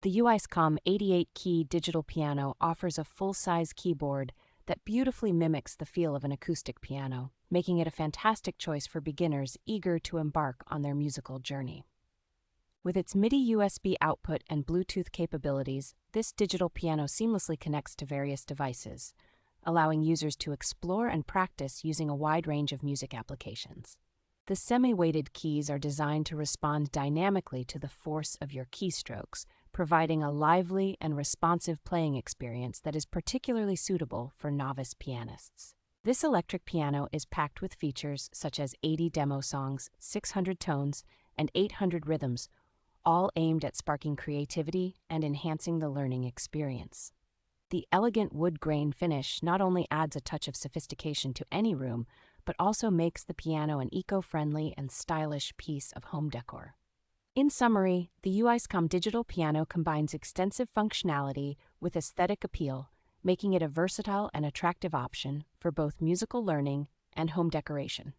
The UISCOM 88-key digital piano offers a full-size keyboard that beautifully mimics the feel of an acoustic piano, making it a fantastic choice for beginners eager to embark on their musical journey. With its MIDI-USB output and Bluetooth capabilities, this digital piano seamlessly connects to various devices, allowing users to explore and practice using a wide range of music applications. The semi-weighted keys are designed to respond dynamically to the force of your keystrokes, providing a lively and responsive playing experience that is particularly suitable for novice pianists. This electric piano is packed with features such as 80 demo songs, 600 tones, and 800 rhythms, all aimed at sparking creativity and enhancing the learning experience. The elegant wood grain finish not only adds a touch of sophistication to any room, but also makes the piano an eco-friendly and stylish piece of home decor. In summary, the UISCOM digital piano combines extensive functionality with aesthetic appeal, making it a versatile and attractive option for both musical learning and home decoration.